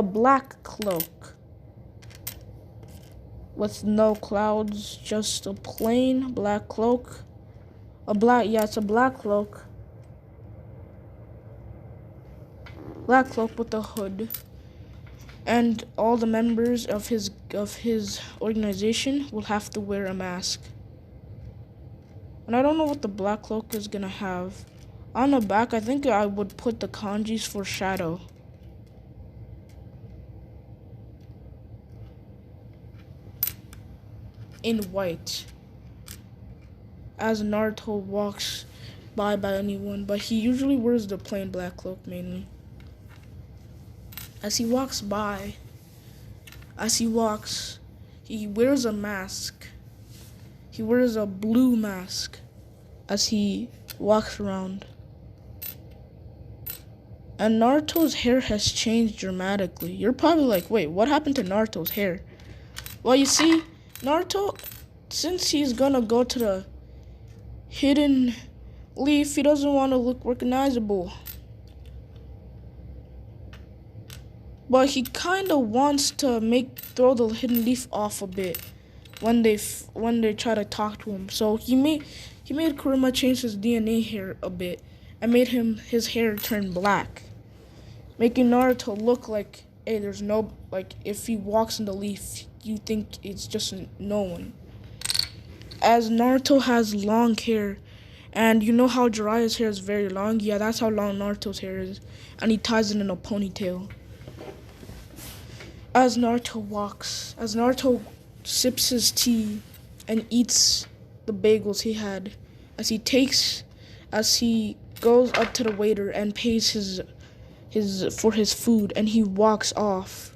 black cloak with no clouds, just a plain black cloak. It's a black cloak. Black cloak with a hood. And all the members of his organization will have to wear a mask. And I don't know what the black cloak is gonna have. On the back, I think I would put the kanjis for shadow. In white. As Naruto walks by anyone, but he usually wears the plain black cloak mainly. As he walks, he wears a mask. He wears a blue mask as he walks around. And Naruto's hair has changed dramatically. You're probably like, wait, what happened to Naruto's hair? Well, you see, Naruto, since he's gonna go to the hidden leaf, he doesn't want to look recognizable. But he kind of wants to throw the hidden leaf off a bit when they try to talk to him. So he made Kurama change his DNA hair a bit and made his hair turn black, making Naruto look like, hey, there's no, like, if he walks in the leaf, you think it's just no one. As Naruto has long hair, and you know how Jiraiya's hair is very long? Yeah, that's how long Naruto's hair is, and he ties it in a ponytail. As Naruto sips his tea and eats the bagels he had, as he goes up to the waiter and pays his food, and he walks off.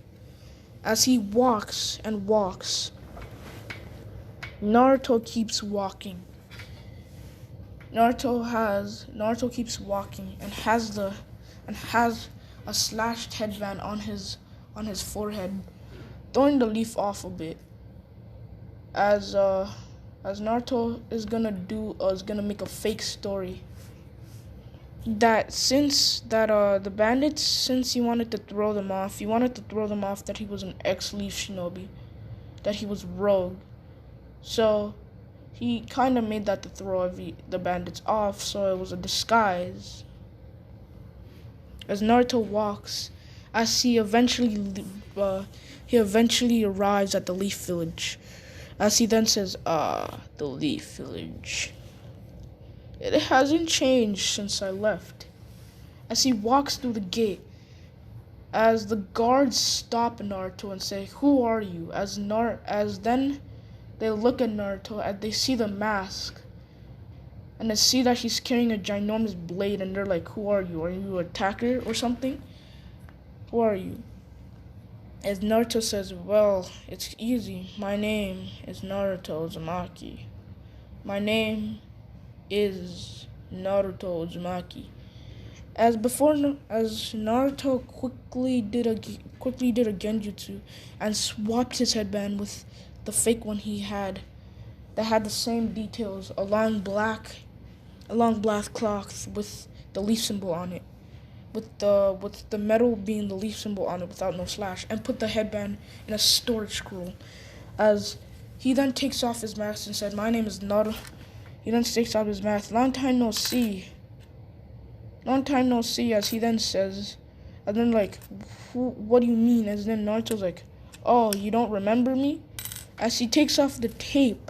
As he walks and walks, Naruto keeps walking. Naruto keeps walking and has a slashed headband on his forehead, throwing the leaf off a bit. As Naruto is gonna make a fake story that the bandits, since he wanted to throw them off, that he was an ex-Leaf Shinobi, that he was rogue. So he kind of made that to throw the bandits off, so it was a disguise. As Naruto walks, as he eventually arrives at the Leaf Village, as he then says, the Leaf Village. It hasn't changed since I left. As he walks through the gate, as the guards stop Naruto and say, "Who are you?" As then they look at Naruto and they see the mask, and they see that he's carrying a ginormous blade, and they're like, "Who are you? Are you an attacker or something? Who are you?" As Naruto says, "Well, it's easy. My name is Naruto Uzumaki. My name is Naruto Uzumaki." As Naruto quickly did a genjutsu and swapped his headband with the fake one he had, that had the same details, a long black cloth with the leaf symbol on it, with the metal being the leaf symbol on it without no slash, and put the headband in a storage scroll. As he then takes off his mask and said, "My name is Naruto." He then takes off his mask. Long time no see. As he then says, and then like, "What do you mean?" As then Naruto's like, "Oh, you don't remember me?" As he takes off the tape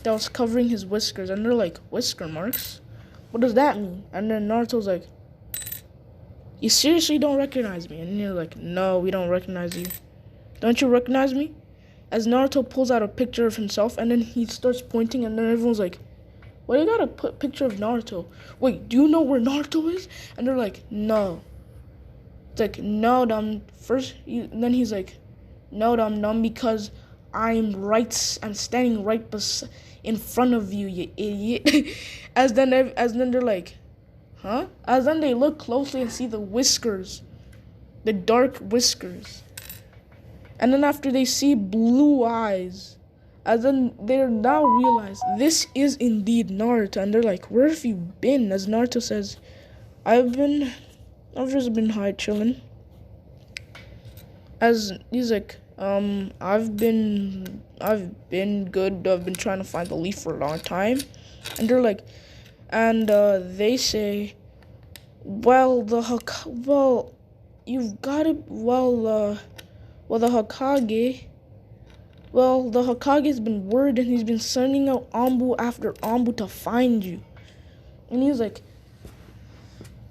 that was covering his whiskers, and they're like, "Whisker marks? What does that mean?" And then Naruto's like, "You seriously don't recognize me?" And you're like, "No, we don't recognize you. Don't you recognize me?" As Naruto pulls out a picture of himself, and then he starts pointing, and then everyone's like, "Why you got a picture of Naruto? Wait, do you know where Naruto is?" And they're like, "No." It's like, "No, dumb." Then he's like, "No, dumb, because I'm standing right in front of you, you idiot." As then they're like, "Huh?" As then they look closely and see the whiskers, the dark whiskers. And then after they see blue eyes, as then they now realize this is indeed Naruto, and they're like, "Where have you been?" As Naruto says, I've just been high chilling." As he's like, I've been good. I've been trying to find the leaf for a long time." And they're like, they say, you've got it. The Hokage's been worried, and he's been sending out Anbu after Anbu to find you. And he's like,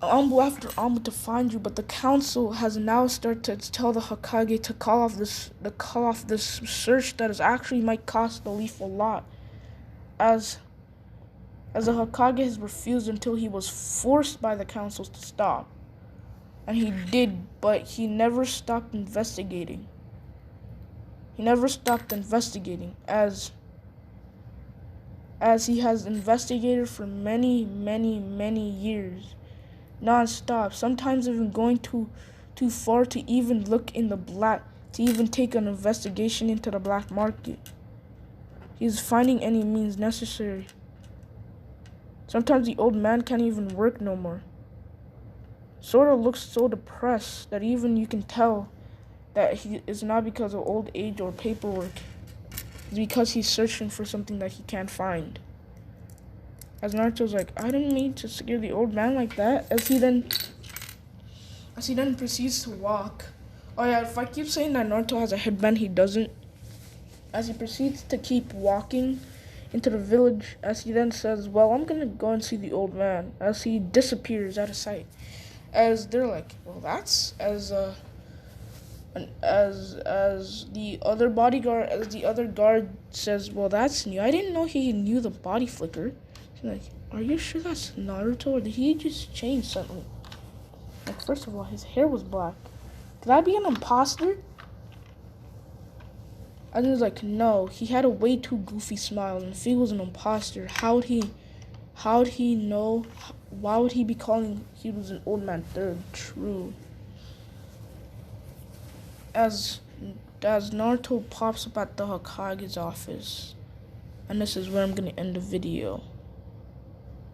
"Anbu after Anbu to find you," but the council has now started to tell the Hokage to call off this search that is actually might cost the leaf a lot. As the Hokage has refused until he was forced by the councils to stop. And he did, but he never stopped investigating. As he has investigated for many, many, many years, non-stop, sometimes even going too far to even look in the black, to even take an investigation into the black market. He's finding any means necessary. Sometimes the old man can't even work no more. Sora looks so depressed that even you can tell that it's not because of old age or paperwork. It's because he's searching for something that he can't find. As Naruto's like, "I didn't mean to scare the old man like that." As he then proceeds to walk. Oh yeah, if I keep saying that Naruto has a headband, he doesn't. As he proceeds to keep walking into the village, as he then says, "Well, I'm gonna go and see the old man." As he disappears out of sight. As they're like, "Well, that's..." And as the other guard says, well, that's new. I didn't know he knew the body flicker. He's like, are you sure that's Naruto, or did he just change something? Like, first of all, his hair was black. Could I be an imposter? And he was like, no, he had a way too goofy smile, and if he was an imposter, how would he know? Why would he be calling he was an old man third? True. As Naruto pops up at the Hokage's office, and this is where I'm gonna end the video.